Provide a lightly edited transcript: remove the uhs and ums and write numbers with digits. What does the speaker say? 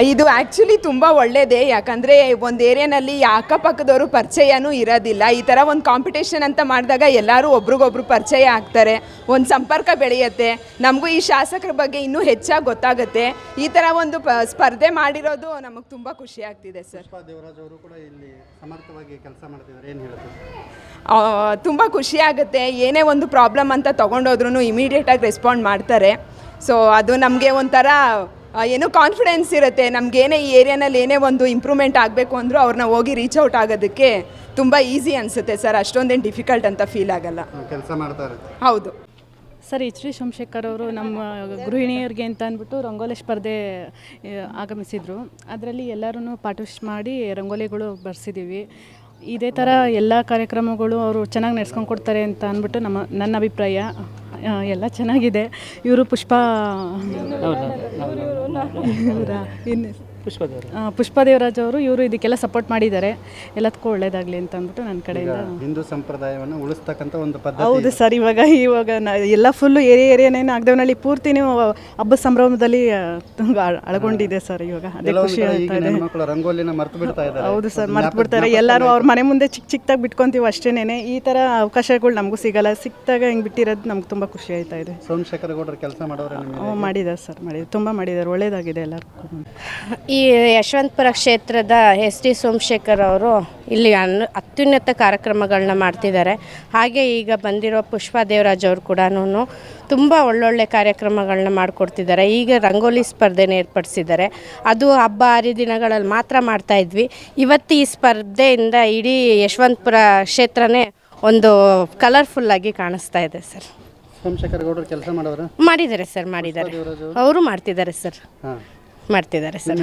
ಇದು ಆ್ಯಕ್ಚುಲಿ ತುಂಬ ಒಳ್ಳೆಯದೇ. ಯಾಕಂದರೆ ಒಂದು ಏರಿಯಾನಲ್ಲಿ ಅಕ್ಕಪಕ್ಕದವರು ಪರಿಚಯನೂ ಇರೋದಿಲ್ಲ. ಈ ಥರ ಒಂದು ಕಾಂಪಿಟೇಷನ್ ಅಂತ ಮಾಡಿದಾಗ ಎಲ್ಲರೂ ಒಬ್ರಿಗೊಬ್ರು ಪರಿಚಯ ಆಗ್ತಾರೆ, ಒಂದು ಸಂಪರ್ಕ ಬೆಳೆಯುತ್ತೆ. ನಮಗೂ ಈ ಶಾಸಕರ ಬಗ್ಗೆ ಇನ್ನೂ ಹೆಚ್ಚಾಗಿ ಗೊತ್ತಾಗುತ್ತೆ. ಈ ಥರ ಒಂದು ಸ್ಪರ್ಧೆ ಮಾಡಿರೋದು ನಮಗೆ ತುಂಬ ಖುಷಿ ಆಗ್ತಿದೆ ಸರ್. ದೇವರಾಜ್ ಅವರು ಕೂಡ ಇಲ್ಲಿ ಸಮರ್ಥವಾಗಿ ಕೆಲಸ ಮಾಡ್ತಿದ್ದಾರೆ, ಏನು ಹೇಳ್ತೀವಿ? ತುಂಬ ಖುಷಿ ಆಗುತ್ತೆ. ಏನೇ ಒಂದು ಪ್ರಾಬ್ಲಮ್ ಅಂತ ತೊಗೊಂಡೋದ್ರೂ ಇಮಿಡಿಯೇಟಾಗಿ ರೆಸ್ಪಾಂಡ್ ಮಾಡ್ತಾರೆ. ಸೊ ಅದು ನಮಗೆ ಒಂಥರ ಏನೋ ಕಾನ್ಫಿಡೆನ್ಸ್ ಇರುತ್ತೆ. ನಮಗೇನೇ ಈ ಏರಿಯಾನಲ್ಲಿ ಏನೇ ಒಂದು ಇಂಪ್ರೂವ್ಮೆಂಟ್ ಆಗಬೇಕು ಅಂದರೂ ಅವ್ರನ್ನ ಹೋಗಿ ರೀಚ್ ಔಟ್ ಆಗೋದಕ್ಕೆ ತುಂಬ ಈಸಿ ಅನಿಸುತ್ತೆ ಸರ್. ಅಷ್ಟೊಂದೇನು ಡಿಫಿಕಲ್ಟ್ ಅಂತ ಫೀಲ್ ಆಗಲ್ಲ. ಕೆಲಸ ಮಾಡ್ತಾರೆ. ಹೌದು ಸರ್. ಎಚ್ ಡಿ ಸೋಮಶೇಖರ್ ಅವರು ನಮ್ಮ ಗೃಹಿಣಿಯರಿಗೆ ಅಂತ ಅಂದ್ಬಿಟ್ಟು ರಂಗೋಲಿ ಸ್ಪರ್ಧೆ ಆಗಮಿಸಿದರು. ಅದರಲ್ಲಿ ಎಲ್ಲರೂ ಪಾರ್ಟಿಸಿಪೇಟ್ ಮಾಡಿ ರಂಗೋಲಿಗಳು ಬರ್ಸಿದ್ದೀವಿ. ಇದೇ ಥರ ಎಲ್ಲ ಕಾರ್ಯಕ್ರಮಗಳು ಅವರು ಚೆನ್ನಾಗಿ ನಡೆಸ್ಕೊಂಡು ಕೊಡ್ತಾರೆ ಅಂತ ಅಂದ್ಬಿಟ್ಟು ನನ್ನ ಅಭಿಪ್ರಾಯ. ಎಲ್ಲ ಚೆನ್ನಾಗಿದೆ. ಇವರು ಪುಷ್ಪ ದೇವರಾಜ್ ಅವರು ಇದಕ್ಕೆಲ್ಲ ಸಪೋರ್ಟ್ ಮಾಡಿದ್ದಾರೆ. ಎಲ್ಲದಕ್ಕೂ ಒಳ್ಳೇದಾಗಲಿ ಅಂತ ಅಂದ್ಬಿಟ್ಟು ನನ್ನ ಕಡೆಯಿಂದ. ಹಿಂದೂ ಸಂಪ್ರದಾಯವನ್ನು ಉಳಿಸ್ತಕ್ಕಂಥ ಒಂದು ಪದ್ಧತಿ. ಹೌದು ಸರ್. ಇವಾಗ ಎಲ್ಲ ಫುಲ್ಲು ಏರಿಯಾನೇನು ಆಗದೇವನಹಳ್ಳಿ ಪೂರ್ತಿನೂ ಹಬ್ಬ ಸಂಭ್ರಮದಲ್ಲಿ ಅಳಗೊಂಡಿದೆ ಸರ್. ಇವಾಗ ಅದೇ ಖುಷಿ ಆಗ್ತಾ ಇದೆ. ರಂಗೋಲಿನ ಮರ್ತು ಬಿಡ್ತಾ ಇದ್ದಾರೆ. ಹೌದು ಸರ್, ಮರ್ತು ಬಿಡ್ತಾರೆ. ಎಲ್ಲರೂ ಅವ್ರ ಮನೆ ಮುಂದೆ ಚಿಕ್ಕದಾಗಿ ಬಿಟ್ಕೊಂತೀವಿ ಅಷ್ಟೇನೆ. ಈ ಥರ ಅವಕಾಶಗಳು ನಮಗೂ ಸಿಗಲ್ಲ. ಸಿಕ್ತಾಗ ಹಿಂಗೆ ಬಿಟ್ಟಿರೋದು ನಮ್ಗೆ ತುಂಬ ಖುಷಿ ಆಯ್ತಾ ಇದೆ. ಸೋಮಶೇಖರ್ ಗೌಡರು ಕೆಲಸ ಮಾಡೋರು ಮಾಡಿದ್ದಾರೆ ಸರ್, ತುಂಬ ಮಾಡಿದ್ದಾರೆ. ಒಳ್ಳೇದಾಗಿದೆ ಎಲ್ಲರಿಗೂ. ಈ ಯಶವಂತಪುರ ಕ್ಷೇತ್ರದ ಎಸ್ ಟಿ ಸೋಮಶೇಖರ್ ಅವರು ಇಲ್ಲಿ ಅತ್ಯುನ್ನತ ಕಾರ್ಯಕ್ರಮಗಳನ್ನ ಮಾಡ್ತಿದ್ದಾರೆ. ಹಾಗೆ ಈಗ ಬಂದಿರೋ ಪುಷ್ಪ ದೇವರಾಜ್ ಅವರು ಕೂಡ ತುಂಬ ಒಳ್ಳೊಳ್ಳೆ ಕಾರ್ಯಕ್ರಮಗಳನ್ನ ಮಾಡಿಕೊಡ್ತಿದ್ದಾರೆ. ಈಗ ರಂಗೋಲಿ ಸ್ಪರ್ಧೆನ ಏರ್ಪಡಿಸಿದ್ದಾರೆ. ಅದು ಹಬ್ಬ ಹರಿದಿನಗಳಲ್ಲಿ ಮಾತ್ರ ಮಾಡ್ತಾಯಿದ್ವಿ. ಇವತ್ತು ಈ ಸ್ಪರ್ಧೆಯಿಂದ ಇಡೀ ಯಶವಂತಪುರ ಕ್ಷೇತ್ರನೇ ಒಂದು ಕಲರ್ಫುಲ್ಲಾಗಿ ಕಾಣಿಸ್ತಾ ಇದೆ ಸರ್. ಸೋಮಶೇಖರ್ ಗೌಡರು ಕೆಲಸ ಮಾಡೋರು ಮಾಡಿದ್ದಾರೆ ಸರ್, ಮಾಡಿದ್ದಾರೆ. ಅವರು ಮಾಡ್ತಿದ್ದಾರೆ ಸರ್, ಮಾಡ್ತಿದ್ದಾರೆ ಸರ್.